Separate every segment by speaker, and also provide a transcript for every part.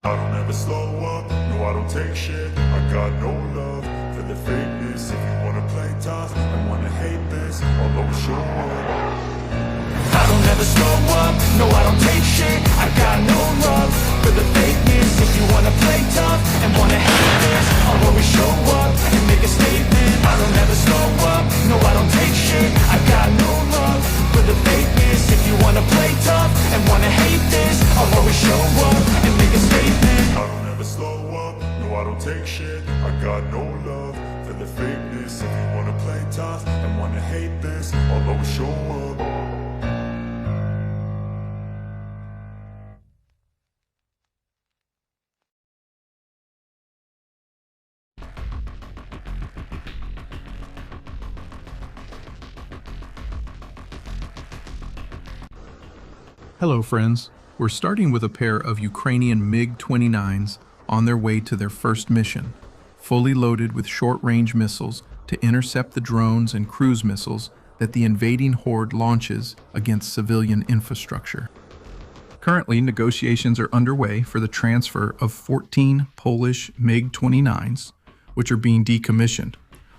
Speaker 1: I don't ever slow up, no I don't take shit. I got no love for the fakeness. If you wanna play tough and wanna hate this, I'll always show up. I don't ever slow up, no I don't take shit. I got no love for the fakeness. If you wanna play tough and wanna hate this, I'll always show up and make a statement. I don't ever slow up, no I don't take shit. I got no love for the fakeness. If you wanna play tough and wanna hate this, I'll always show up and make a statement. I don't ever slow up, no I don't take shit. I got no love for the fakeness. If you wanna play tough and wanna hate this, I'll always show up.
Speaker 2: Hello friends, we're starting with a pair of Ukrainian MiG-29s on their way to their first mission, fully loaded with short-range missiles to intercept the drones and cruise missiles that the invading horde launches against civilian infrastructure. Currently, negotiations are underway for the transfer of 14 Polish MiG-29s, which are being decommissioned,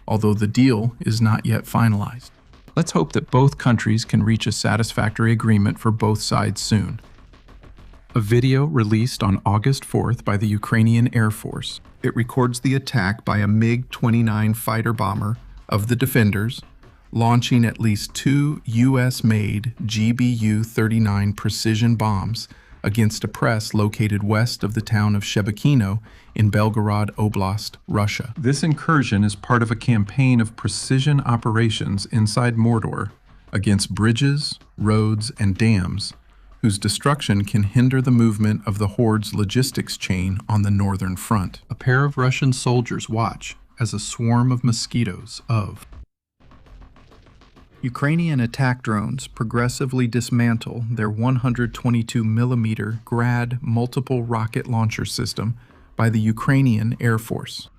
Speaker 2: although the deal is not yet finalized. Let's hope that both countries can reach a satisfactory agreement for both sides soon. A video released on August 4th by the Ukrainian Air Force. It records the attack by a MiG-29 fighter bomber of the defenders, launching at least 2 US-made GBU-39 precision bombs against a press located west of the town of Shebekino in Belgorod Oblast, Russia. This incursion is part of a campaign of precision operations inside Mordor against bridges, roads, and dams, whose destruction can hinder the movement of the horde's logistics chain on the northern front. A pair of Russian soldiers watch as a swarm of mosquitoes of Ukrainian attack drones progressively dismantle their 122mm Grad multiple rocket launcher system by the Ukrainian Air Force.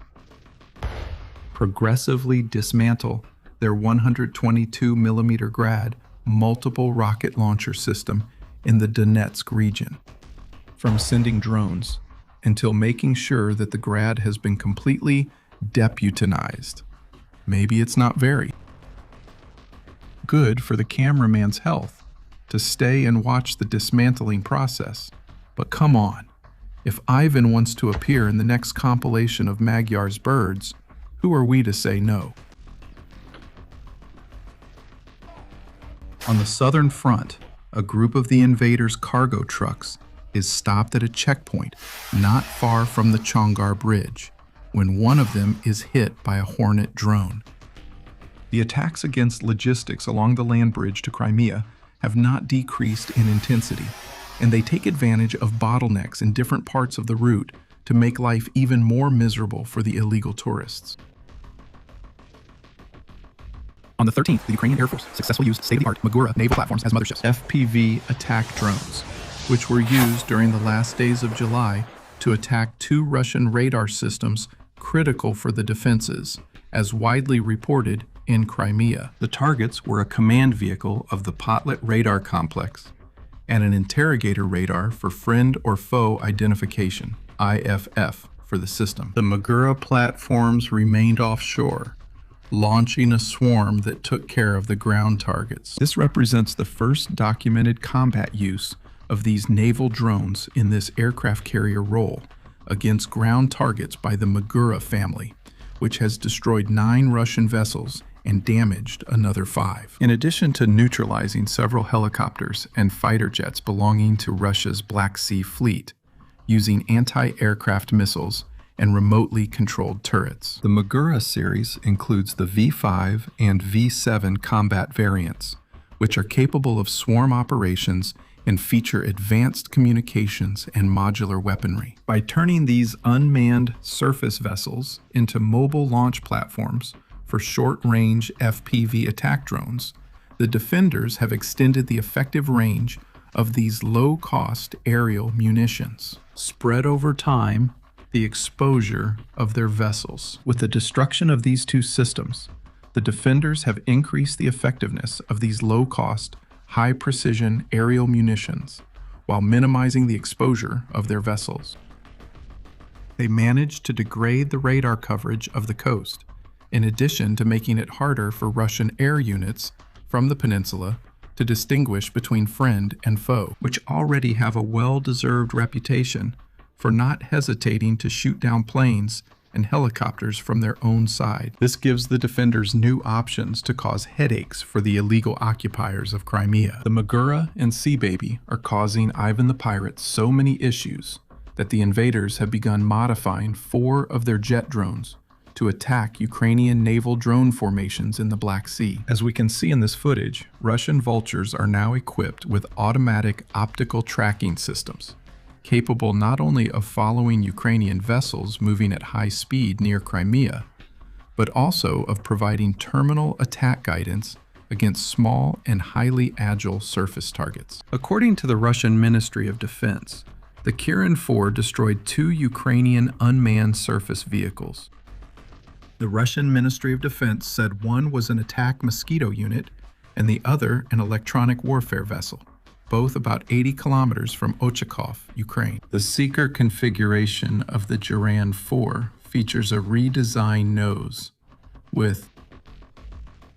Speaker 2: Progressively dismantle their 122mm Grad multiple rocket launcher system in the Donetsk region, from sending drones until making sure that the Grad has been completely deputinized. Maybe it's not very good for the cameraman's health to stay and watch the dismantling process. But come on, if Ivan wants to appear in the next compilation of Magyar's birds, who are we to say no? On the southern front, a group of the invaders' cargo trucks is stopped at a checkpoint not far from the Chongar Bridge, when one of them is hit by a Hornet drone. The attacks against logistics along the land bridge to Crimea have not decreased in intensity, and they take advantage of bottlenecks in different parts of the route to make life even more miserable for the illegal tourists. On the 13th, the Ukrainian Air Force successfully used state-of-the-art Magura naval platforms as motherships, FPV attack drones, which were used during the last days of July to attack 2 Russian radar systems critical for the defenses, as widely reported in Crimea. The targets were a command vehicle of the Potlet radar complex and an interrogator radar for friend or foe identification, IFF, for the system. The Magura platforms remained offshore, launching a swarm that took care of the ground targets. This represents the first documented combat use of these naval drones in this aircraft carrier role against ground targets by the Magura family, which has destroyed 9 Russian vessels and damaged another 5. In addition to neutralizing several helicopters and fighter jets belonging to Russia's Black Sea Fleet, using anti-aircraft missiles and remotely controlled turrets. The Magura series includes the V5 and V7 combat variants, which are capable of swarm operations and feature advanced communications and modular weaponry. By turning these unmanned surface vessels into mobile launch platforms for short-range FPV attack drones, the defenders have extended the effective range of these low-cost aerial munitions, spread over time the exposure of their vessels. With the destruction of these 2 systems, the defenders have increased the effectiveness of these low-cost, high-precision aerial munitions while minimizing the exposure of their vessels. They managed to degrade the radar coverage of the coast, in addition to making it harder for Russian air units from the peninsula to distinguish between friend and foe, which already have a well-deserved reputation for not hesitating to shoot down planes and helicopters from their own side. This gives the defenders new options to cause headaches for the illegal occupiers of Crimea. The Magura and Sea Baby are causing Ivan the Pirate so many issues that the invaders have begun modifying 4 of their jet drones to attack Ukrainian naval drone formations in the Black Sea. As we can see in this footage, Russian vultures are now equipped with automatic optical tracking systems, capable not only of following Ukrainian vessels moving at high speed near Crimea, but also of providing terminal attack guidance against small and highly agile surface targets. According to the Russian Ministry of Defense, the Kirin 4 destroyed 2 Ukrainian unmanned surface vehicles. The Russian Ministry of Defense said one was an attack Mosquito unit and the other an electronic warfare vessel, both about 80 kilometers from Ochakov, Ukraine. The seeker configuration of the Kirin 4 features a redesigned nose with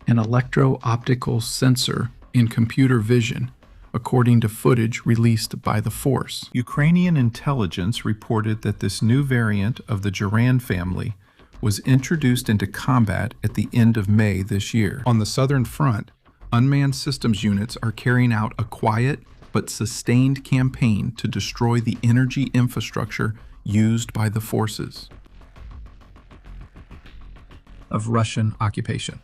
Speaker 2: an electro-optical sensor in computer vision, according to footage released by the force. Ukrainian intelligence reported that this new variant of the Kirin family was introduced into combat at the end of May this year. On the southern front, unmanned systems units are carrying out a quiet but sustained campaign to destroy the energy infrastructure used by the forces of Russian occupation.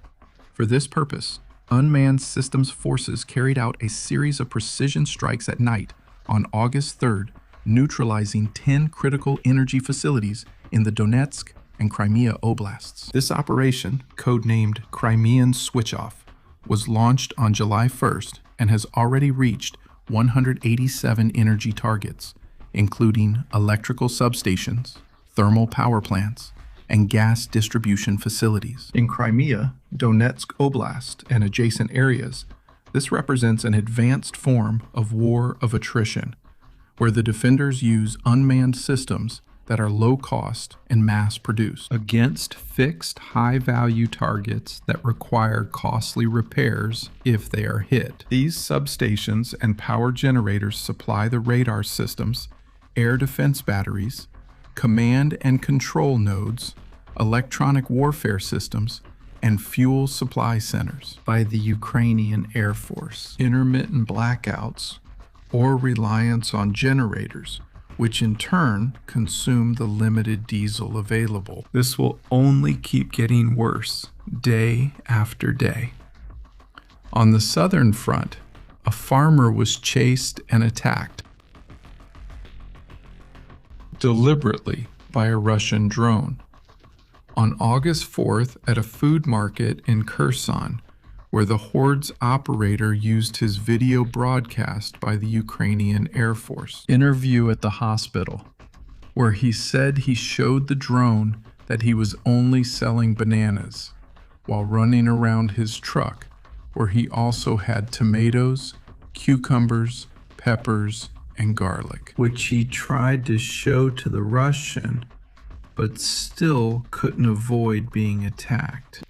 Speaker 2: For this purpose, unmanned systems forces carried out a series of precision strikes at night on August 3rd, neutralizing 10 critical energy facilities in the Donetsk and Crimea oblasts. This operation, codenamed Crimean Switch-Off, was launched on July 1st and has already reached 187 energy targets, including electrical substations, thermal power plants, and gas distribution facilities. In Crimea, Donetsk Oblast, and adjacent areas, this represents an advanced form of war of attrition, where the defenders use unmanned systems that are low cost and mass produced against fixed high-value targets that require costly repairs if they are hit. These substations and power generators supply the radar systems, air defense batteries, command and control nodes, electronic warfare systems, and fuel supply centers by the Ukrainian Air Force. Intermittent blackouts or reliance on generators, which in turn consume the limited diesel available. This will only keep getting worse day after day. On the southern front, a farmer was chased and attacked deliberately by a Russian drone. On August 4th, at a food market in Kherson, where the Horde's operator used his video broadcast by the Ukrainian Air Force. Interview at the hospital, where he said he showed the drone that he was only selling bananas, while running around his truck, where he also had tomatoes, cucumbers, peppers, and garlic, which he tried to show to the Russian, but still couldn't avoid being attacked.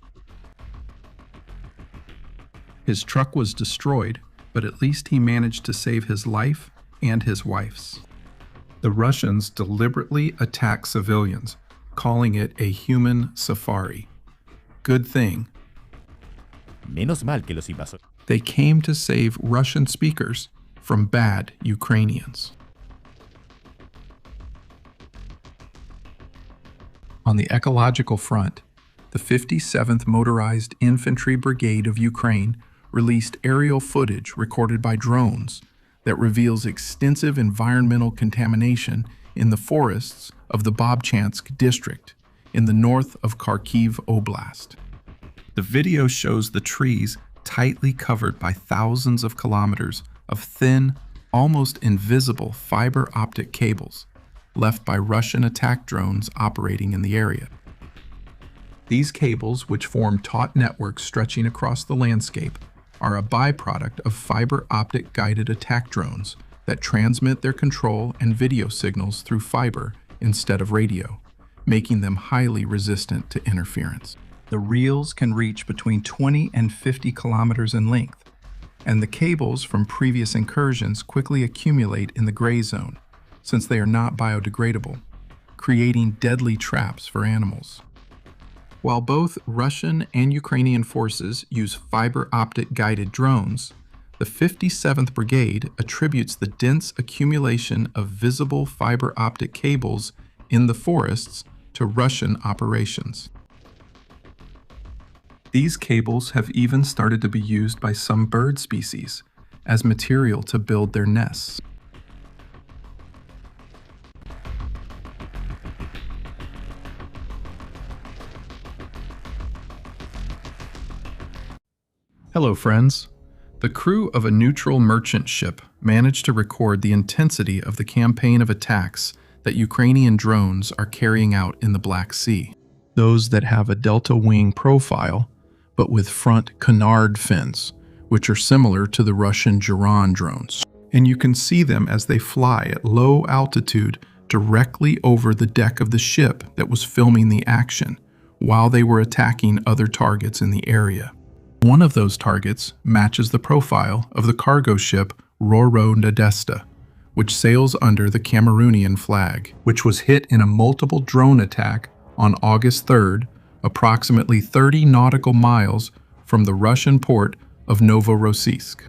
Speaker 2: His truck was destroyed, but at least he managed to save his life and his wife's. The Russians deliberately attack civilians, calling it a human safari. Good thing.
Speaker 3: Menos mal que los invasores.
Speaker 2: They came to save Russian speakers from bad Ukrainians. On the ecological front, the 57th Motorized Infantry Brigade of Ukraine released aerial footage recorded by drones that reveals extensive environmental contamination in the forests of the Bobchansk district in the north of Kharkiv Oblast. The video shows the trees tightly covered by thousands of kilometers of thin, almost invisible fiber optic cables left by Russian attack drones operating in the area. These cables, which form taut networks stretching across the landscape, are a byproduct of fiber optic guided attack drones that transmit their control and video signals through fiber instead of radio, making them highly resistant to interference. The reels can reach between 20 and 50 kilometers in length, and the cables from previous incursions quickly accumulate in the gray zone, since they are not biodegradable, creating deadly traps for animals. While both Russian and Ukrainian forces use fiber optic guided drones, the 57th Brigade attributes the dense accumulation of visible fiber optic cables in the forests to Russian operations. These cables have even started to be used by some bird species as material to build their nests. Hello, friends. The crew of a neutral merchant ship managed to record the intensity of the campaign of attacks that Ukrainian drones are carrying out in the Black Sea. Those that have a delta wing profile, but with front canard fins, which are similar to the Russian Giron drones. And you can see them as they fly at low altitude directly over the deck of the ship that was filming the action while they were attacking other targets in the area. One of those targets matches the profile of the cargo ship Roro Nadesta, which sails under the Cameroonian flag, which was hit in a multiple drone attack on August 3rd, approximately 30 nautical miles from the Russian port of Novorossiysk.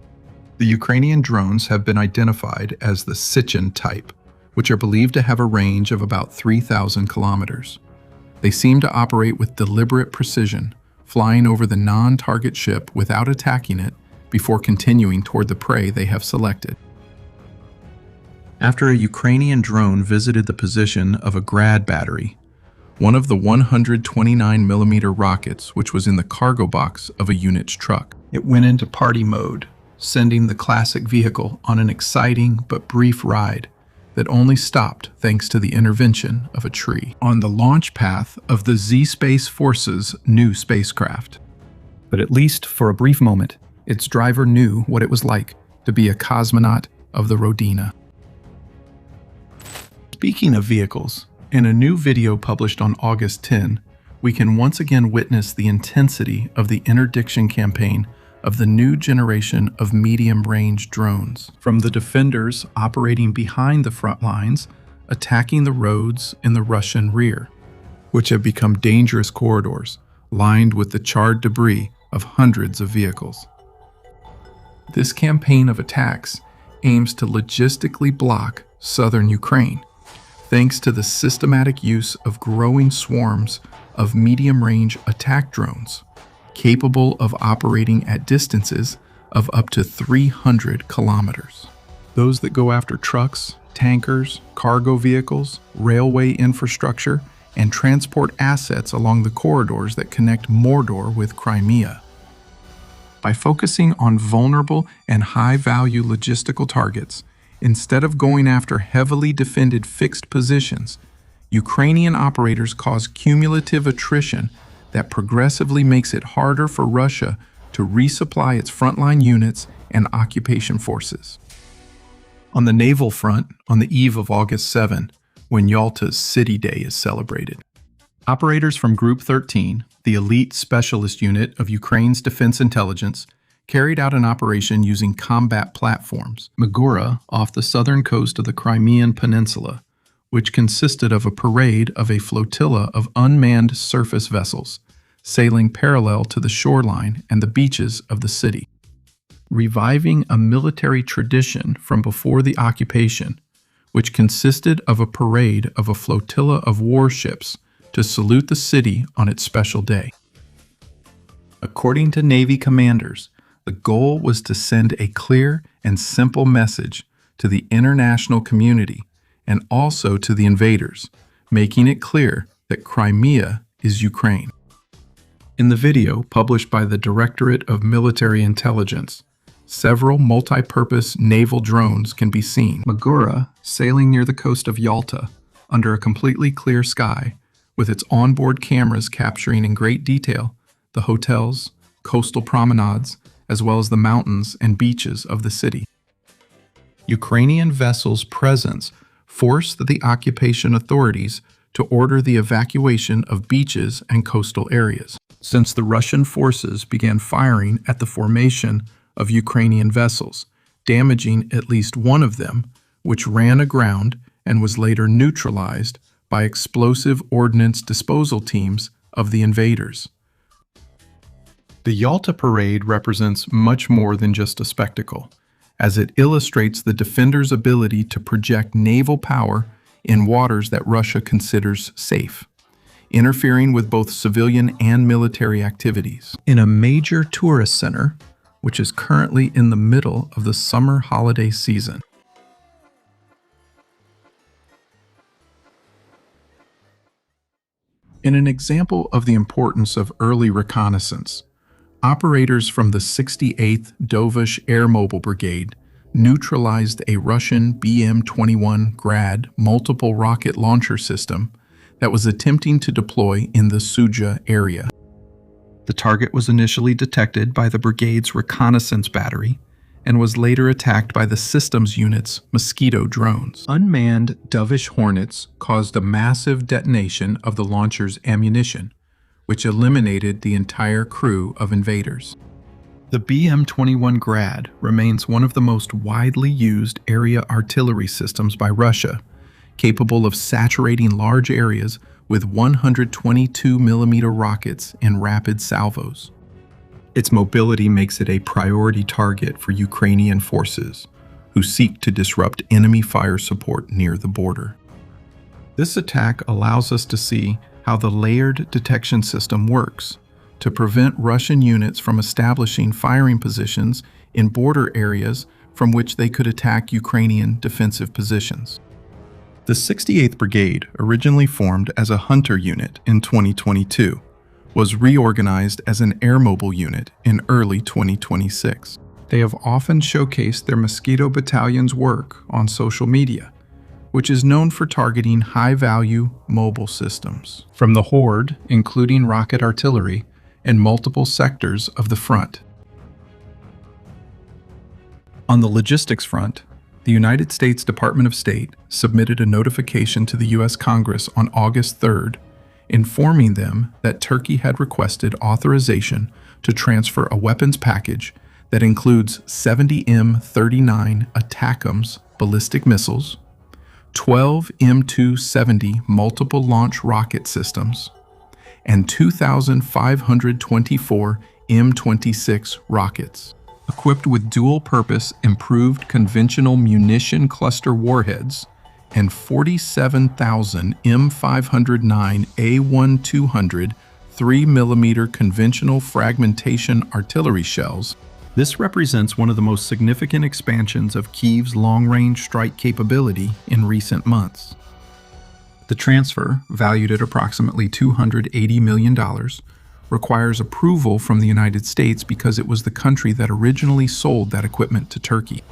Speaker 2: The Ukrainian drones have been identified as the Sichin type, which are believed to have a range of about 3,000 kilometers. They seem to operate with deliberate precision, flying over the non-target ship without attacking it before continuing toward the prey they have selected. After a Ukrainian drone visited the position of a Grad battery, one of the 129mm rockets which was in the cargo box of a unit's truck, it went into party mode, sending the classic vehicle on an exciting but brief ride that only stopped thanks to the intervention of a tree on the launch path of the Z-Space Force's new spacecraft. But at least for a brief moment, its driver knew what it was like to be a cosmonaut of the Rodina. Speaking of vehicles, in a new video published on August 10, we can once again witness the intensity of the interdiction campaign of the new generation of medium-range drones. From the defenders operating behind the front lines, attacking the roads in the Russian rear, which have become dangerous corridors, lined with the charred debris of hundreds of vehicles. This campaign of attacks aims to logistically block southern Ukraine, thanks to the systematic use of growing swarms of medium-range attack drones, capable of operating at distances of up to 300 kilometers. Those that go after trucks, tankers, cargo vehicles, railway infrastructure, and transport assets along the corridors that connect Mordor with Crimea. By focusing on vulnerable and high-value logistical targets, instead of going after heavily defended fixed positions, Ukrainian operators cause cumulative attrition that progressively makes it harder for Russia to resupply its frontline units and occupation forces. On the naval front, on the eve of August 7, when Yalta's City Day is celebrated, operators from Group 13, the elite specialist unit of Ukraine's defense intelligence, carried out an operation using combat platforms, Magura, off the southern coast of the Crimean Peninsula, which consisted of a parade of a flotilla of unmanned surface vessels, sailing parallel to the shoreline and the beaches of the city. Reviving a military tradition from before the occupation, which consisted of a parade of a flotilla of warships to salute the city on its special day. According to Navy commanders, the goal was to send a clear and simple message to the international community and also to the invaders, making it clear that Crimea is Ukraine. In the video published by the Directorate of Military Intelligence, several multi-purpose naval drones can be seen. Magura sailing near the coast of Yalta under a completely clear sky, with its onboard cameras capturing in great detail the hotels, coastal promenades, as well as the mountains and beaches of the city. Ukrainian vessels' presence forced the occupation authorities to order the evacuation of beaches and coastal areas, since the Russian forces began firing at the formation of Ukrainian vessels, damaging at least one of them, which ran aground and was later neutralized by explosive ordnance disposal teams of the invaders. The Yalta Parade represents much more than just a spectacle, as it illustrates the defenders' ability to project naval power in waters that Russia considers safe, interfering with both civilian and military activities. In a major tourist center, which is currently in the middle of the summer holiday season. In an example of the importance of early reconnaissance, operators from the 68th Dovish Air Mobile Brigade neutralized a Russian BM-21 Grad multiple rocket launcher system that was attempting to deploy in the Suja area. The target was initially detected by the brigade's reconnaissance battery and was later attacked by the systems unit's Mosquito drones. Unmanned Dovish Hornets caused a massive detonation of the launcher's ammunition, which eliminated the entire crew of invaders. The BM-21 Grad remains one of the most widely used area artillery systems by Russia, capable of saturating large areas with 122mm rockets in rapid salvos. Its mobility makes it a priority target for Ukrainian forces, who seek to disrupt enemy fire support near the border. This attack allows us to see how the layered detection system works to prevent Russian units from establishing firing positions in border areas from which they could attack Ukrainian defensive positions. The 68th Brigade, originally formed as a hunter unit in 2022, was reorganized as an air mobile unit in early 2026. They have often showcased their Mosquito Battalion's work on social media, which is known for targeting high-value mobile systems from the Horde, including rocket artillery, in multiple sectors of the front. On the logistics front, the United States Department of State submitted a notification to the U.S. Congress on August 3rd, informing them that Turkey had requested authorization to transfer a weapons package that includes 70 M39 ATACMS ballistic missiles, 12 M270 multiple launch rocket systems, and 2,524 M26 rockets, equipped with dual-purpose improved conventional munition cluster warheads and 47,000 M509 A1200 3mm conventional fragmentation artillery shells. This represents one of the most significant expansions of Kyiv's long-range strike capability in recent months. The transfer, valued at approximately $280 million, requires approval from the United States because it was the country that originally sold that equipment to Turkey.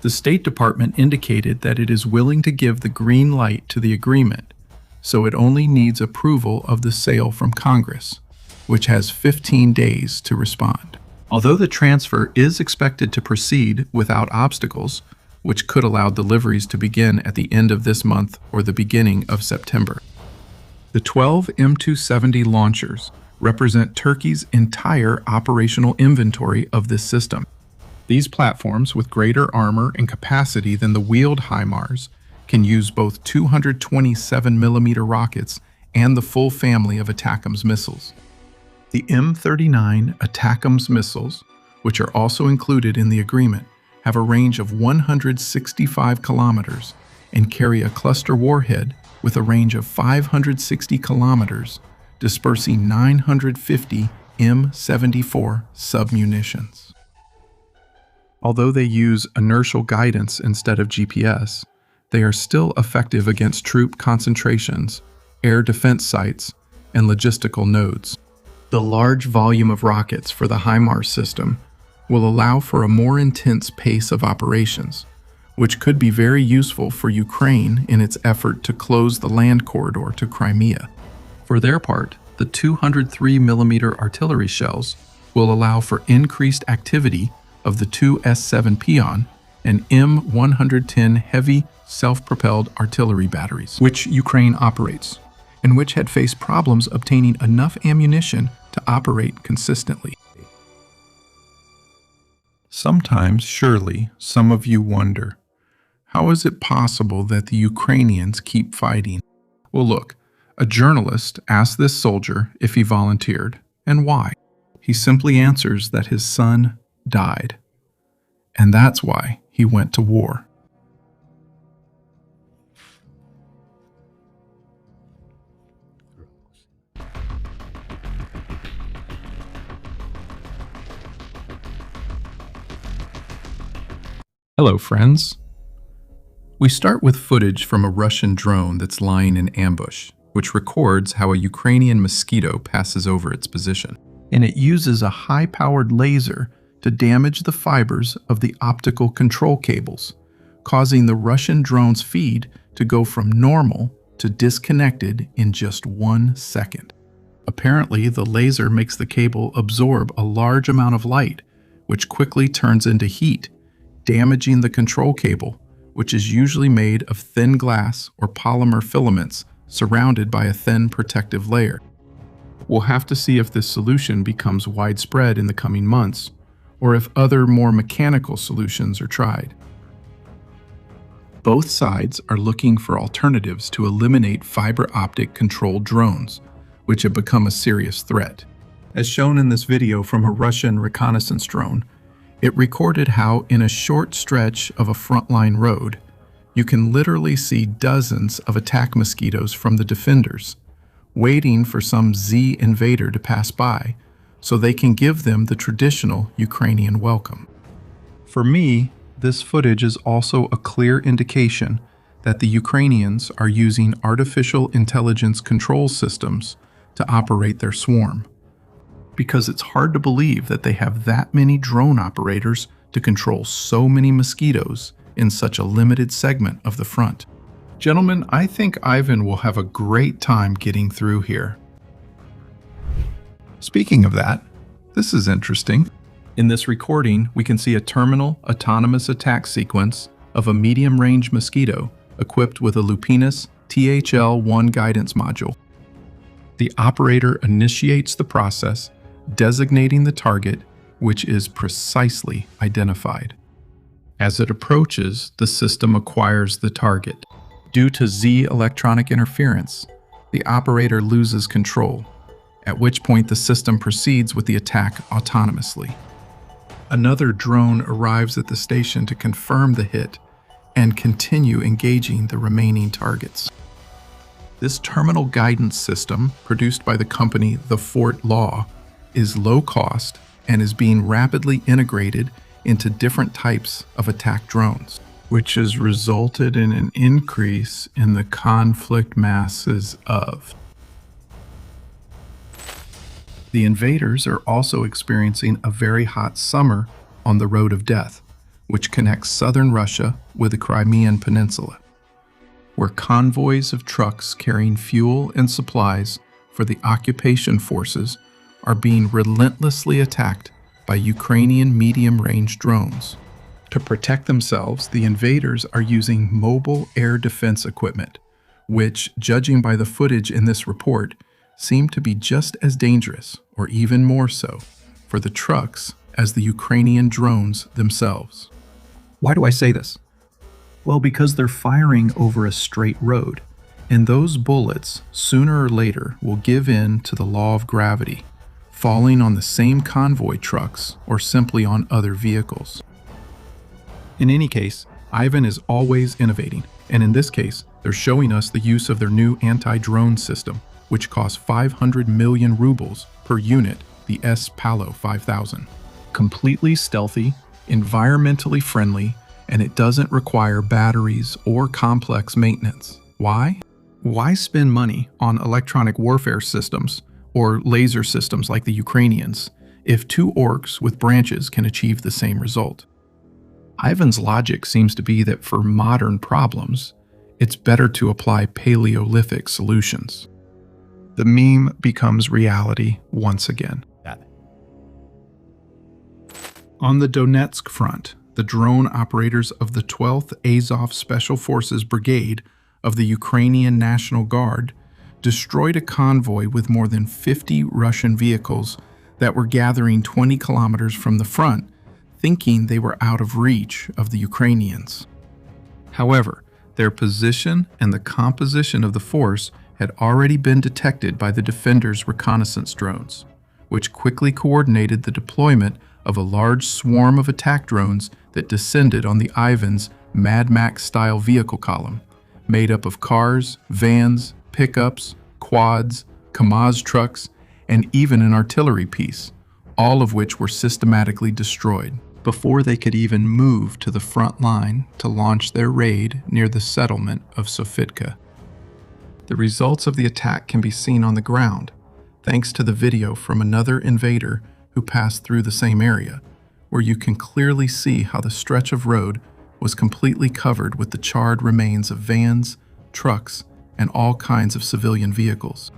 Speaker 2: The State Department indicated that it is willing to give the green light to the agreement, so it only needs approval of the sale from Congress, which has 15 days to respond. Although the transfer is expected to proceed without obstacles, which could allow deliveries to begin at the end of this month or the beginning of September. The 12 M270 launchers represent Turkey's entire operational inventory of this system. These platforms, with greater armor and capacity than the wheeled HIMARS, can use both 227mm rockets and the full family of ATACMS missiles. The M39 ATACMS missiles, which are also included in the agreement, have a range of 165 kilometers and carry a cluster warhead with a range of 560 kilometers, dispersing 950 M74 submunitions. Although they use inertial guidance instead of GPS, they are still effective against troop concentrations, air defense sites, and logistical nodes. The large volume of rockets for the HIMARS system will allow for a more intense pace of operations, which could be very useful for Ukraine in its effort to close the land corridor to Crimea. For their part, the 203mm artillery shells will allow for increased activity of the two S-7 Pion and M110 heavy self-propelled artillery batteries, which Ukraine operates, and which had faced problems obtaining enough ammunition to operate consistently. Sometimes, surely, some of you wonder, how is it possible that the Ukrainians keep fighting? Well, look, a journalist asked this soldier if he volunteered and why. He simply answers that his son died, and that's why he went to war. Hello, friends. We start with footage from a Russian drone that's lying in ambush, which records how a Ukrainian mosquito passes over its position. And it uses a high-powered laser to damage the fibers of the optical control cables, causing the Russian drone's feed to go from normal to disconnected in just 1 second. Apparently, the laser makes the cable absorb a large amount of light, which quickly turns into heat, damaging the control cable, which is usually made of thin glass or polymer filaments surrounded by a thin protective layer. We'll have to see if this solution becomes widespread in the coming months, or if other more mechanical solutions are tried. Both sides are looking for alternatives to eliminate fiber optic controlled drones, which have become a serious threat. As shown in this video from a Russian reconnaissance drone, it recorded how in a short stretch of a Frontline road, you can literally see dozens of attack mosquitoes from the defenders, waiting for some Z invader to pass by so they can give them the traditional Ukrainian welcome. For me, this footage is also a clear indication that the Ukrainians are using artificial intelligence control systems to operate their swarm, because it's hard to believe that they have that many drone operators to control so many mosquitoes in such a limited segment of the front. Gentlemen, I think Ivan will have a great time getting through here. Speaking of that, this is interesting. In this recording, we can see a terminal autonomous attack sequence of a medium-range mosquito equipped with a Lupinus THL-1 guidance module. The operator initiates the process, designating the target, which is precisely identified. As it approaches, the system acquires the target. Due to Z electronic interference, the operator loses control, at which point the system proceeds with the attack autonomously. Another drone arrives at the station to confirm the hit and continue engaging the remaining targets. This terminal guidance system, produced by the company The Fort Law, is low cost and is being rapidly integrated into different types of attack drones, which has resulted in an increase in the conflict masses of. The invaders are also experiencing a very hot summer on the Road of Death, which connects southern Russia with the Crimean Peninsula, where convoys of trucks carrying fuel and supplies for the occupation forces are being relentlessly attacked by Ukrainian medium-range drones. To protect themselves, the invaders are using mobile air defense equipment, which, judging by the footage in this report, seem to be just as dangerous, or even more so, for the trucks as the Ukrainian drones themselves. Why do I say this? Well, because they're firing over a straight road, and those bullets, sooner or later, will give in to the law of gravity, falling on the same convoy trucks or simply on other vehicles. In any case, Ivan is always innovating, and in this case, they're showing us the use of their new anti-drone system, which costs 500 million rubles per unit, the S-Palo 5000. Completely stealthy, environmentally friendly, and it doesn't require batteries or complex maintenance. Why? Why spend money on electronic warfare systems or laser systems like the Ukrainians if two orcs with branches can achieve the same result? Ivan's logic seems to be that for modern problems, it's better to apply Paleolithic solutions. The meme becomes reality once again. On the Donetsk front, the drone operators of the 12th Azov Special Forces Brigade of the Ukrainian National Guard destroyed a convoy with more than 50 Russian vehicles that were gathering 20 kilometers from the front, thinking they were out of reach of the Ukrainians. However, their position and the composition of the force had already been detected by the defenders' reconnaissance drones, which quickly coordinated the deployment of a large swarm of attack drones that descended on the Ivan's Mad Max-style vehicle column, made up of cars, vans, pickups, quads, Kamaz trucks, and even an artillery piece, all of which were systematically destroyed before they could even move to the front line to launch their raid near the settlement of Sofitka. The results of the attack can be seen on the ground, thanks to the video from another invader who passed through the same area, where you can clearly see how the stretch of road was completely covered with the charred remains of vans, trucks, and all kinds of civilian vehicles.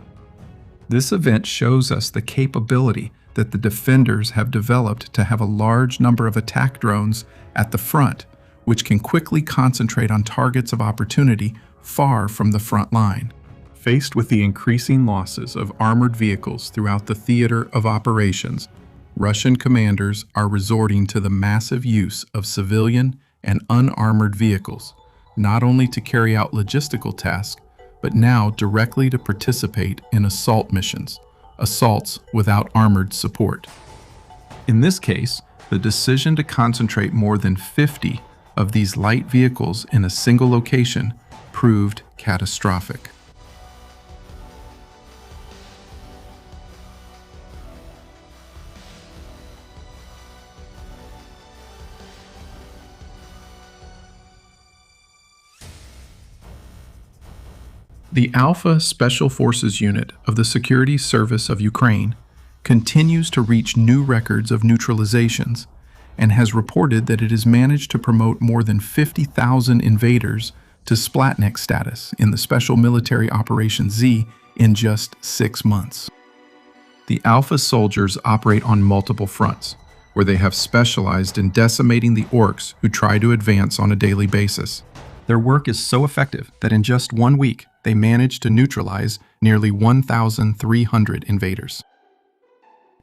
Speaker 2: This event shows us the capability that the defenders have developed to have a large number of attack drones at the front, which can quickly concentrate on targets of opportunity far from the front line. Faced with the increasing losses of armored vehicles throughout the theater of operations, Russian commanders are resorting to the massive use of civilian and unarmored vehicles, not only to carry out logistical tasks, but now directly to participate in assault missions, assaults without armored support. In this case, the decision to concentrate more than 50 of these light vehicles in a single location proved catastrophic. The Alpha Special Forces Unit of the Security Service of Ukraine continues to reach new records of neutralizations and has reported that it has managed to promote more than 50,000 invaders to Splatnik status in the Special Military Operation Z in just 6 months. The Alpha soldiers operate on multiple fronts, where they have specialized in decimating the orcs who try to advance on a daily basis. Their work is so effective that in just 1 week, they managed to neutralize nearly 1,300 invaders.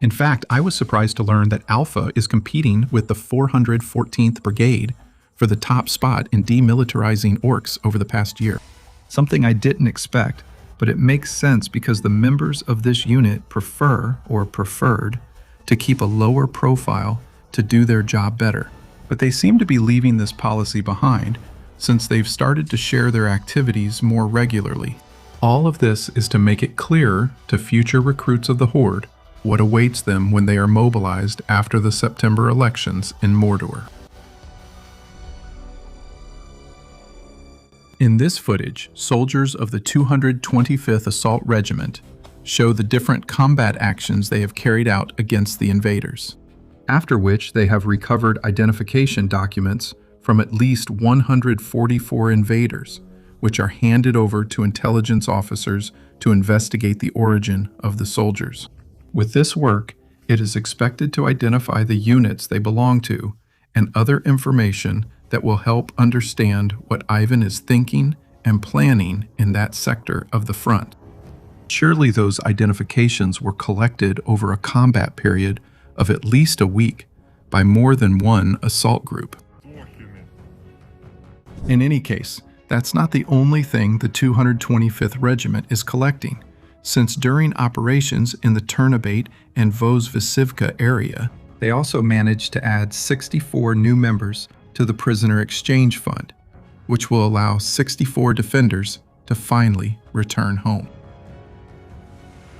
Speaker 2: In fact, I was surprised to learn that Alpha is competing with the 414th Brigade for the top spot in demilitarizing orcs over the past year. Something I didn't expect, but it makes sense because the members of this unit preferred to keep a lower profile to do their job better. But they seem to be leaving this policy behind, since they've started to share their activities more regularly. All of this is to make it clearer to future recruits of the Horde what awaits them when they are mobilized after the September elections in Mordor. In this footage, soldiers of the 225th Assault Regiment show the different combat actions they have carried out against the invaders, after which they have recovered identification documents from at least 144 invaders, which are handed over to intelligence officers to investigate the origin of the soldiers. With this work, it is expected to identify the units they belong to and other information that will help understand what Ivan is thinking and planning in that sector of the front. Surely those identifications were collected over a combat period of at least a week by more than one assault group. In any case, that's not the only thing the 225th Regiment is collecting, since during operations in the Ternabate and Novorossiysk area, they also managed to add 64 new members to the Prisoner Exchange Fund, which will allow 64 defenders to finally return home.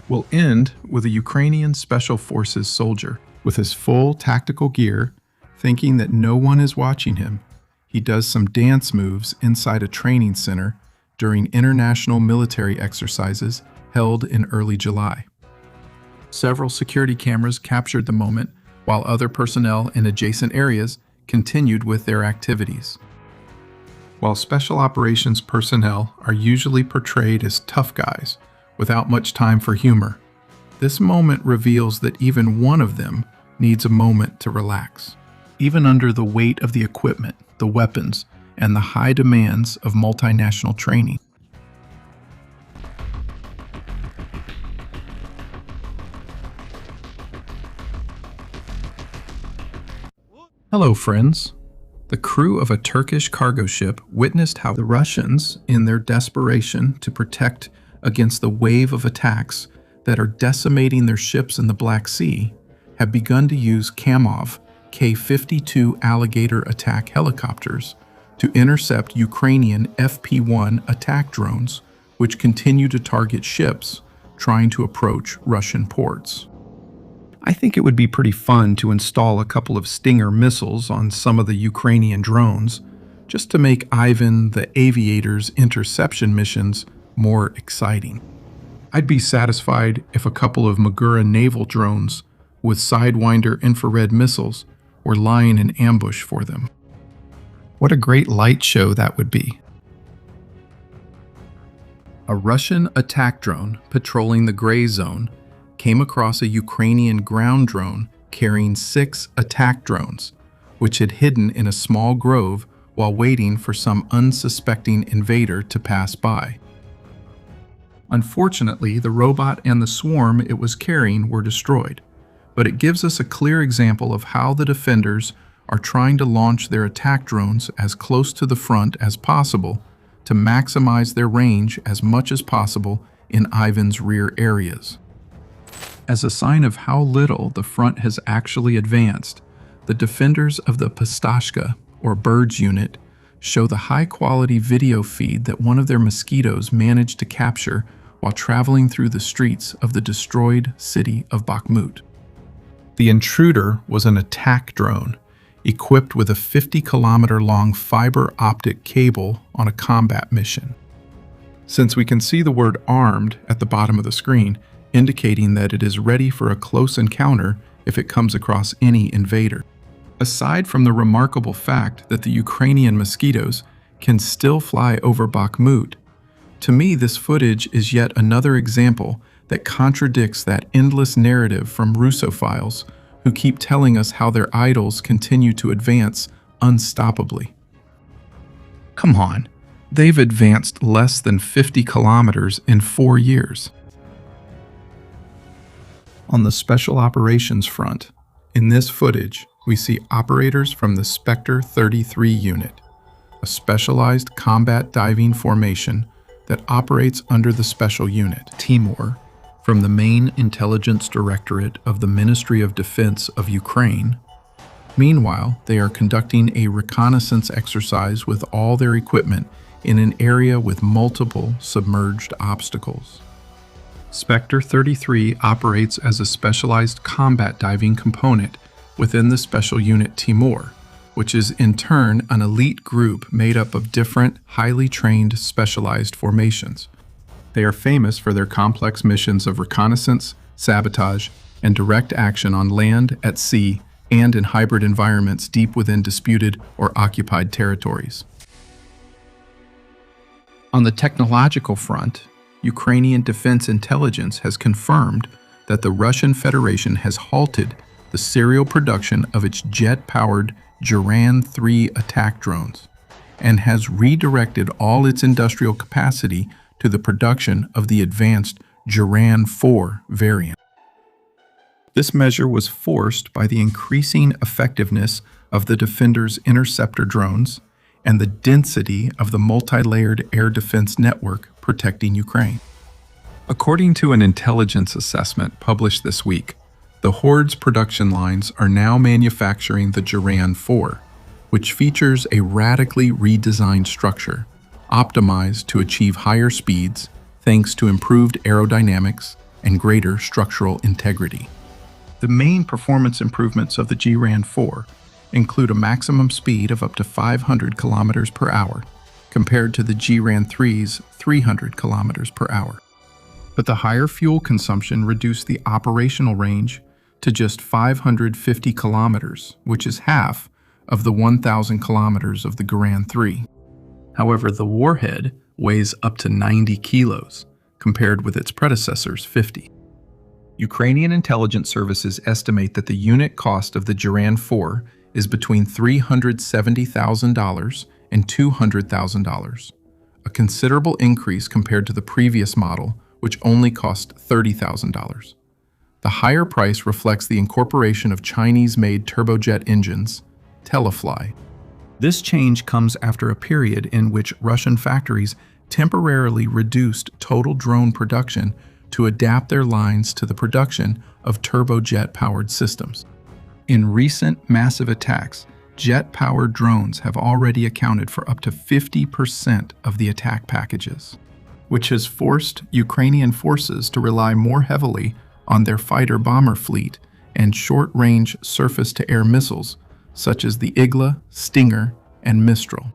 Speaker 2: We'll end with a Ukrainian Special Forces soldier with his full tactical gear, thinking that no one is watching him. He does some dance moves inside a training center during international military exercises held in early July. Several security cameras captured the moment, while other personnel in adjacent areas continued with their activities. While special operations personnel are usually portrayed as tough guys without much time for humor, this moment reveals that even one of them needs a moment to relax. even under the weight of the equipment, the weapons, and the high demands of multinational training. Hello, friends. The crew of a Turkish cargo ship witnessed how the Russians, in their desperation to protect against the wave of attacks that are decimating their ships in the Black Sea, have begun to use Kamov K-52 Alligator attack helicopters to intercept Ukrainian FP-1 attack drones, which continue to target ships trying to approach Russian ports. I think it would be pretty fun to install a couple of Stinger missiles on some of the Ukrainian drones, just to make Ivan the Aviator's interception missions more exciting. I'd be satisfied if a couple of Magura naval drones with Sidewinder infrared missiles were lying in ambush for them. What a great light show that would be. A Russian attack drone patrolling the gray zone came across a Ukrainian ground drone carrying 6 attack drones, which had hidden in a small grove while waiting for some unsuspecting invader to pass by. Unfortunately, the robot and the swarm it was carrying were destroyed, but it gives us a clear example of how the defenders are trying to launch their attack drones as close to the front as possible to maximize their range as much as possible in Ivan's rear areas. As a sign of how little the front has actually advanced, the defenders of the Pastashka, or birds unit, show the high-quality video feed that one of their mosquitoes managed to capture while traveling through the streets of the destroyed city of Bakhmut. The intruder was an attack drone, equipped with a 50-kilometer-long fiber optic cable on a combat mission. Since we can see the word armed at the bottom of the screen, indicating that it is ready for a close encounter if it comes across any invader. Aside from the remarkable fact that the Ukrainian mosquitoes can still fly over Bakhmut, to me this footage is yet another example that contradicts that endless narrative from Russophiles who keep telling us how their idols continue to advance unstoppably. Come on, they've advanced less than 50 kilometers in 4 years. On the Special Operations front, in this footage, we see operators from the Spectre 33 unit, a specialized combat diving formation that operates under the Special Unit, Timur, from the Main Intelligence Directorate of the Ministry of Defense of Ukraine. Meanwhile, they are conducting a reconnaissance exercise with all their equipment in an area with multiple submerged obstacles. Spectre 33 operates as a specialized combat diving component within the Special Unit Timur, which is in turn an elite group made up of different, highly trained specialized formations. They are famous for their complex missions of reconnaissance, sabotage, and direct action on land, at sea, and in hybrid environments deep within disputed or occupied territories. On the technological front, Ukrainian Defense Intelligence has confirmed that the Russian Federation has halted the serial production of its jet-powered Geran-3 attack drones and has redirected all its industrial capacity to the production of the advanced Geran-4 variant. This measure was forced by the increasing effectiveness of the defenders' interceptor drones and the density of the multi-layered air defense network protecting Ukraine. According to an intelligence assessment published this week, the Horde's production lines are now manufacturing the Geran-4, which features a radically redesigned structure, optimized to achieve higher speeds thanks to improved aerodynamics and greater structural integrity. The main performance improvements of the Geran-4 include a maximum speed of up to 500 kilometers per hour, compared to the Geran-3's 300 kilometers per hour. But the higher fuel consumption reduced the operational range to just 550 kilometers, which is half of the 1,000 kilometers of the Geran-3. However, the warhead weighs up to 90 kilos, compared with its predecessor's 50. Ukrainian intelligence services estimate that the unit cost of the Geran-4 is between $370,000 and $200,000, a considerable increase compared to the previous model, which only cost $30,000. The higher price reflects the incorporation of Chinese-made turbojet engines, Telefly. This change comes after a period in which Russian factories temporarily reduced total drone production to adapt their lines to the production of turbojet-powered systems. In recent massive attacks, jet-powered drones have already accounted for up to 50% of the attack packages, which has forced Ukrainian forces to rely more heavily on their fighter-bomber fleet and short-range surface-to-air missiles such as the Igla, Stinger, and Mistral.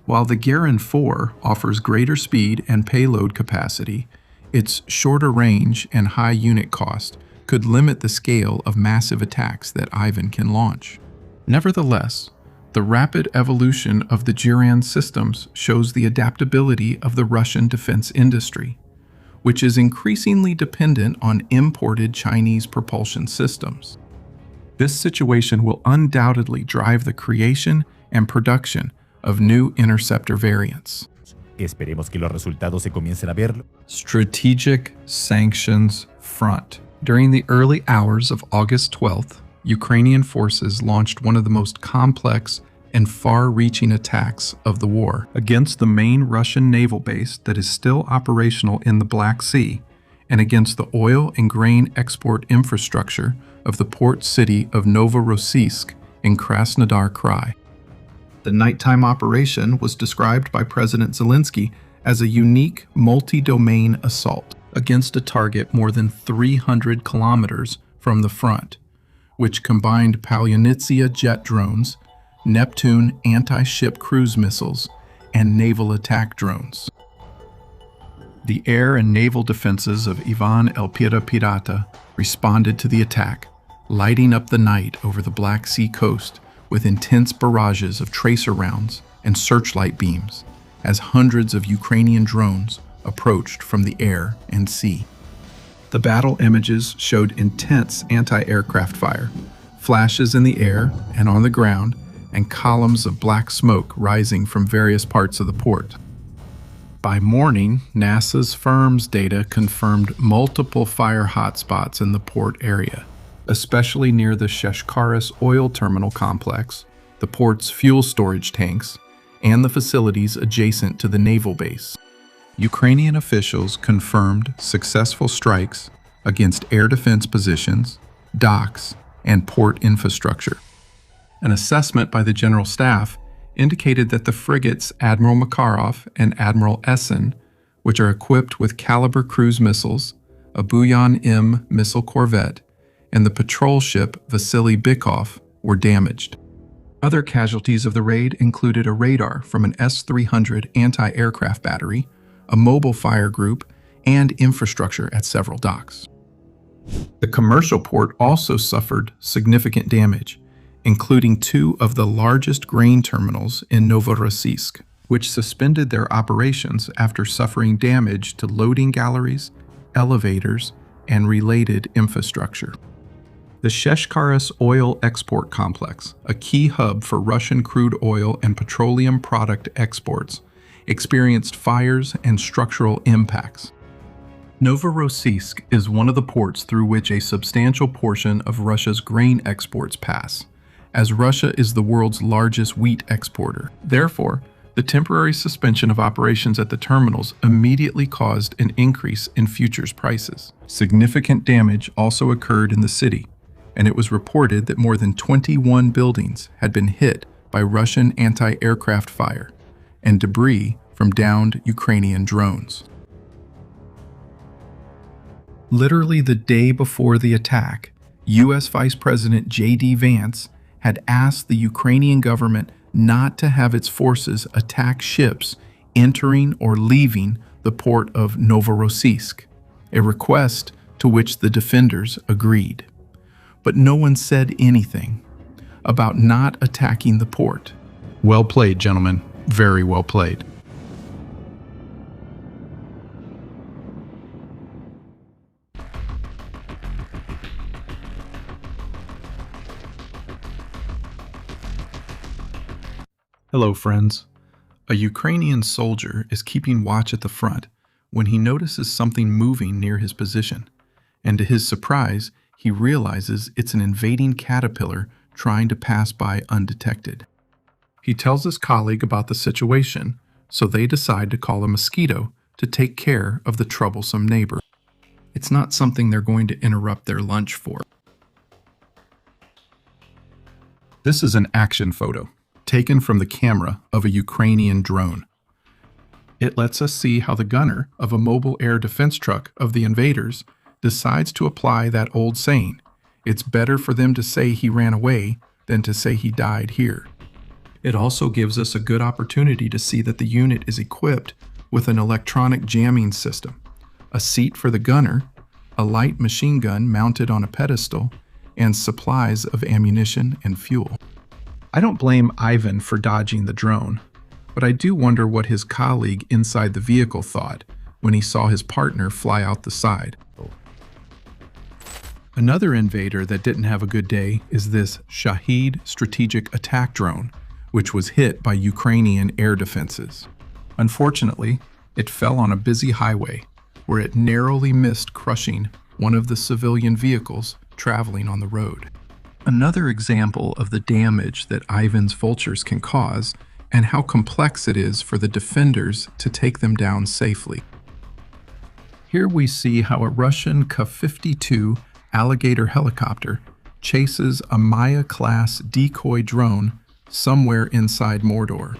Speaker 2: While the Garand 4 offers greater speed and payload capacity, its shorter range and high unit cost could limit the scale of massive attacks that Ivan can launch. Nevertheless, the rapid evolution of the Garand systems shows the adaptability of the Russian defense industry, which is increasingly dependent on imported Chinese propulsion systems. This situation will undoubtedly drive the creation and production of new interceptor variants.
Speaker 3: Esperemos que los resultados se comiencen a verlo.
Speaker 2: Strategic Sanctions Front. During the early hours of August 12th, Ukrainian forces launched one of the most complex and far-reaching attacks of the war against the main Russian naval base that is still operational in the Black Sea and against the oil and grain export infrastructure of the port city of Novorossiysk in Krasnodar Krai. The nighttime operation was described by President Zelensky as a unique multi-domain assault against a target more than 300 kilometers from the front, which combined Palyonitsia jet drones, Neptune anti-ship cruise missiles, and naval attack drones. The air and naval defenses of Ivan El Pirata responded to the attack, lighting up the night over the Black Sea coast with intense barrages of tracer rounds and searchlight beams as hundreds of Ukrainian drones approached from the air and sea. The battle images showed intense anti-aircraft fire, flashes in the air and on the ground, and columns of black smoke rising from various parts of the port. By morning, NASA's FIRMS data confirmed multiple fire hotspots in the port area, especially near the Sheshkaris oil terminal complex, the port's fuel storage tanks, and the facilities adjacent to the naval base. Ukrainian officials confirmed successful strikes against air defense positions, docks, and port infrastructure. An assessment by the General Staff indicated that the frigates Admiral Makarov and Admiral Essen, which are equipped with Caliber cruise missiles, a Buyan M missile corvette, and the patrol ship Vasily Bykov, were damaged. Other casualties of the raid included a radar from an S-300 anti-aircraft battery, a mobile fire group, and infrastructure at several docks. The commercial port also suffered significant damage, including two of the largest grain terminals in Novorossiysk, which suspended their operations after suffering damage to loading galleries, elevators, and related infrastructure. The Sheshkaris oil export complex, a key hub for Russian crude oil and petroleum product exports, experienced fires and structural impacts. Novorossiysk is one of the ports through which a substantial portion of Russia's grain exports pass, as Russia is the world's largest wheat exporter. Therefore, the temporary suspension of operations at the terminals immediately caused an increase in futures prices. Significant damage also occurred in the city, and it was reported that more than 21 buildings had been hit by Russian anti-aircraft fire and debris from downed Ukrainian drones. Literally the day before the attack, U.S. Vice President J.D. Vance had asked the Ukrainian government not to have its forces attack ships entering or leaving the port of Novorossiysk, a request to which the defenders agreed. But no one said anything about not attacking the port. Well played, gentlemen. Very well played. Hello, friends. A Ukrainian soldier is keeping watch at the front when he notices something moving near his position, and to his surprise, he realizes it's an invading caterpillar trying to pass by undetected. He tells his colleague about the situation, so they decide to call a mosquito to take care of the troublesome neighbor. It's not something they're going to interrupt their lunch for. This is an action photo taken from the camera of a Ukrainian drone. It lets us see how the gunner of a mobile air defense truck of the invaders decides to apply that old saying, "It's better for them to say he ran away than to say he died here." It also gives us a good opportunity to see that the unit is equipped with an electronic jamming system, a seat for the gunner, a light machine gun mounted on a pedestal, and supplies of ammunition and fuel. I don't blame Ivan for dodging the drone, but I do wonder what his colleague inside the vehicle thought when he saw his partner fly out the side. Another invader that didn't have a good day is this Shahed strategic attack drone, which was hit by Ukrainian air defenses. Unfortunately, it fell on a busy highway where it narrowly missed crushing one of the civilian vehicles traveling on the road. Another example of the damage that Ivan's vultures can cause and how complex it is for the defenders to take them down safely. Here we see how a Russian Ka-52 Alligator helicopter chases a Maya-class decoy drone somewhere inside Mordor.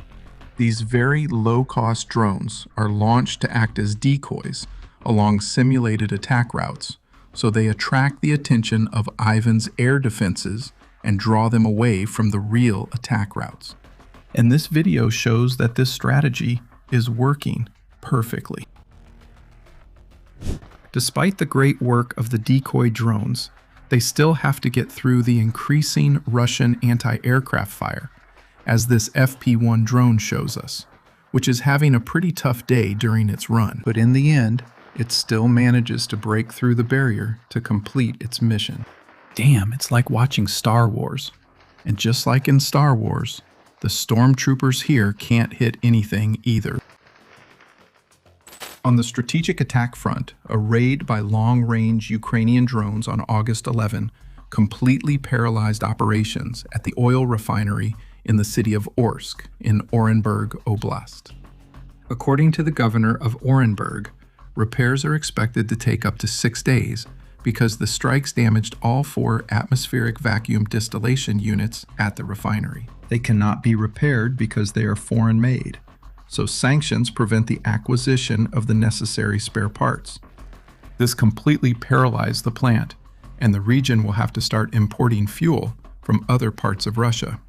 Speaker 2: These very low-cost drones are launched to act as decoys along simulated attack routes, so they attract the attention of Ivan's air defenses and draw them away from the real attack routes. And this video shows that this strategy is working perfectly. Despite the great work of the decoy drones, they still have to get through the increasing Russian anti-aircraft fire, as this FP-1 drone shows us, which is having a pretty tough day during its run. But in the end, it still manages to break through the barrier to complete its mission. Damn, it's like watching Star Wars. And just like in Star Wars, the stormtroopers here can't hit anything either. On the strategic attack front, a raid by long-range Ukrainian drones on August 11 completely paralyzed operations at the oil refinery in the city of Orsk in Orenburg Oblast. According to the governor of Orenburg, repairs are expected to take up to 6 days because the strikes damaged all 4 atmospheric vacuum distillation units at the refinery. They cannot be repaired because they are foreign-made, so sanctions prevent the acquisition of the necessary spare parts. This completely paralyzed the plant, and the region will have to start importing fuel from other parts of Russia.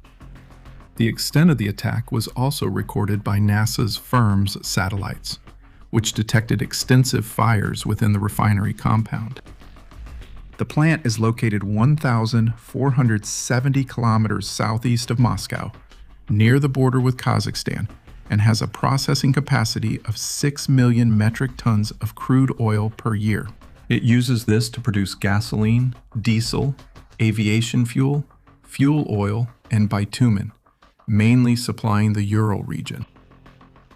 Speaker 2: The extent of the attack was also recorded by NASA's FIRMS satellites, which detected extensive fires within the refinery compound. The plant is located 1,470 kilometers southeast of Moscow, near the border with Kazakhstan, and has a processing capacity of 6 million metric tons of crude oil per year. It uses this to produce gasoline, diesel, aviation fuel, fuel oil, and bitumen, mainly supplying the Ural region.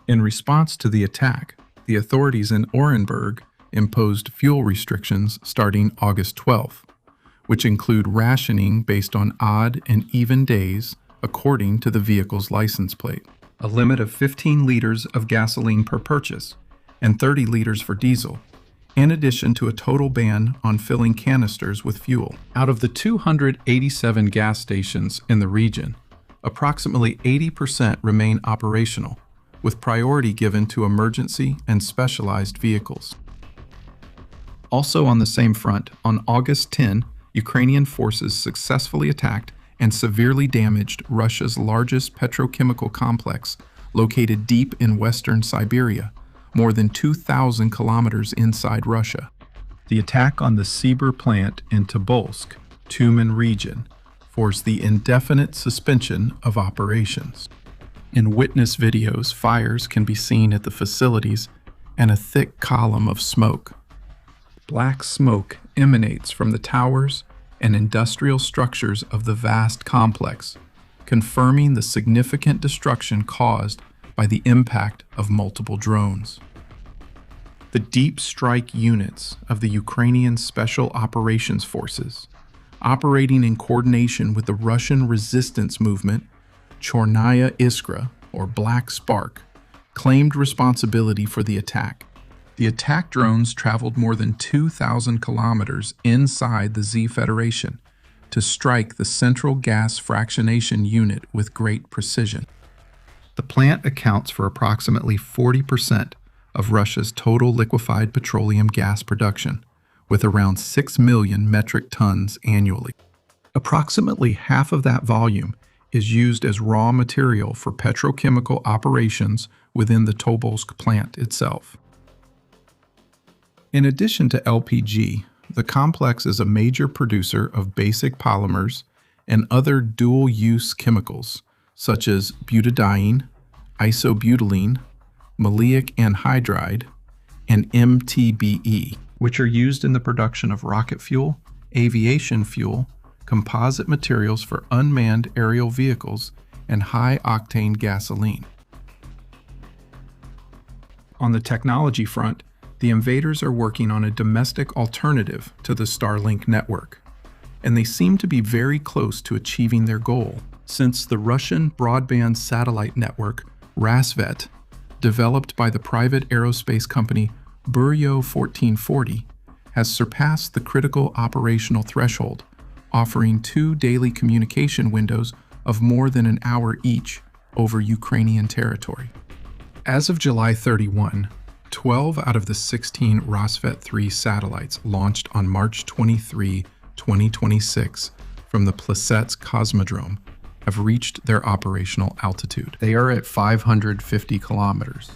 Speaker 2: In response to the attack, the authorities in Orenburg imposed fuel restrictions starting August 12th, which include rationing based on odd and even days according to the vehicle's license plate, a limit of 15 liters of gasoline per purchase and 30 liters for diesel, in addition to a total ban on filling canisters with fuel. Out of the 287 gas stations in the region, approximately 80% remain operational, with priority given to emergency and specialized vehicles. Also on the same front, on August 10, Ukrainian forces successfully attacked and severely damaged Russia's largest petrochemical complex, located deep in western Siberia, more than 2,000 kilometers inside Russia. The attack on the Sibir plant in Tobolsk, Tyumen region, forced the indefinite suspension of operations. In witness videos, fires can be seen at the facilities and a thick column of smoke. Black smoke emanates from the towers and industrial structures of the vast complex, confirming the significant destruction caused by the impact of multiple drones. The deep strike units of the Ukrainian Special Operations Forces, operating in coordination with the Russian resistance movement, Chornaya Iskra, or Black Spark, claimed responsibility for the attack. The attack drones traveled more than 2,000 kilometers inside the Z Federation to strike the central gas fractionation unit with great precision. The plant accounts for approximately 40% of Russia's total liquefied petroleum gas production, with around 6 million metric tons annually. Approximately half of that volume is used as raw material for petrochemical operations within the Tobolsk plant itself. In addition to LPG, the complex is a major producer of basic polymers and other dual-use chemicals, such as butadiene, isobutylene, maleic anhydride, and MTBE, which are used in the production of rocket fuel, aviation fuel, composite materials for unmanned aerial vehicles, and high-octane gasoline. On the technology front, the invaders are working on a domestic alternative to the Starlink network, and they seem to be very close to achieving their goal, since the Russian broadband satellite network, Rasvet, developed by the private aerospace company Buryo 1440, has surpassed the critical operational threshold, offering 2 daily communication windows of more than an hour each over Ukrainian territory. As of July 31, 12 out of the 16 Rasvet 3 satellites launched on March 23, 2026 from the Plesetsk Cosmodrome have reached their operational altitude. They are at 550 kilometers.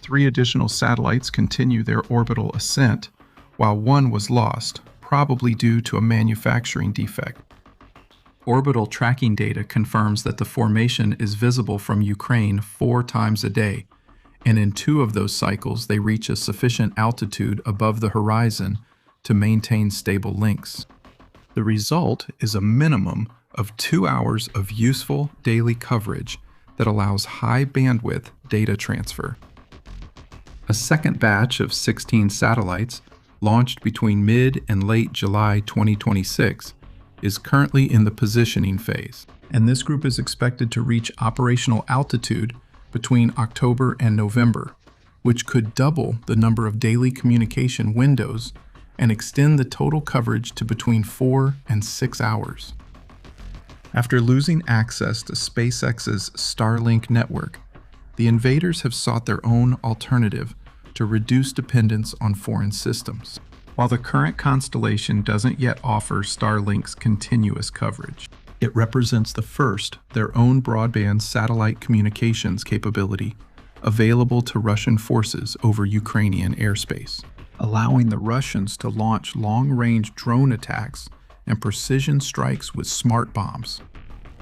Speaker 2: 3 additional satellites continue their orbital ascent, while 1 was lost, probably due to a manufacturing defect. Orbital tracking data confirms that the formation is visible from Ukraine 4 times a day, and in 2 of those cycles they reach a sufficient altitude above the horizon to maintain stable links. The result is a minimum of 2 hours of useful daily coverage that allows high bandwidth data transfer. A second batch of 16 satellites, launched between mid and late July 2026, is currently in the positioning phase, and this group is expected to reach operational altitude between October and November, which could double the number of daily communication windows and extend the total coverage to between 4 and 6 hours. After losing access to SpaceX's Starlink network, the invaders have sought their own alternative to reduce dependence on foreign systems. While the current constellation doesn't yet offer Starlink's continuous coverage, it represents the first their own broadband satellite communications capability available to Russian forces over Ukrainian airspace, allowing the Russians to launch long-range drone attacks and precision strikes with smart bombs,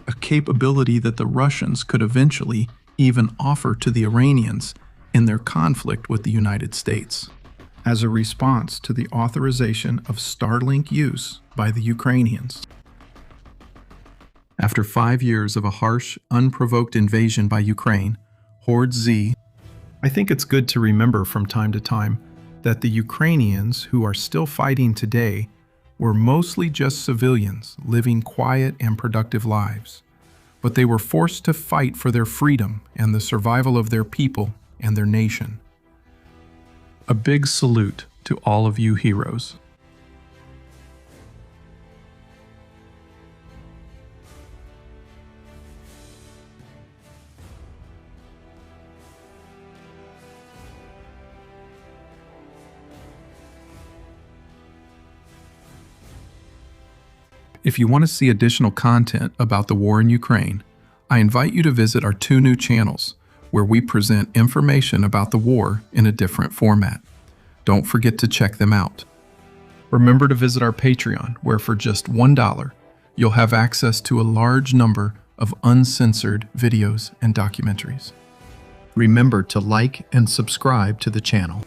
Speaker 2: a capability that the Russians could eventually even offer to the Iranians in their conflict with the United States, as a response to the authorization of Starlink use by the Ukrainians. After 5 years of a harsh, unprovoked invasion by Ukraine, Horde Z, I think it's good to remember from time to time that the Ukrainians who are still fighting today were mostly just civilians living quiet and productive lives, but they were forced to fight for their freedom and the survival of their people and their nation. A big salute to all of you heroes. If you want to see additional content about the war in Ukraine, I invite you to visit our 2 new channels, where we present information about the war in a different format. Don't forget to check them out. Remember to visit our Patreon, where for just $1, you'll have access to a large number of uncensored videos and documentaries. Remember to like and subscribe to the channel.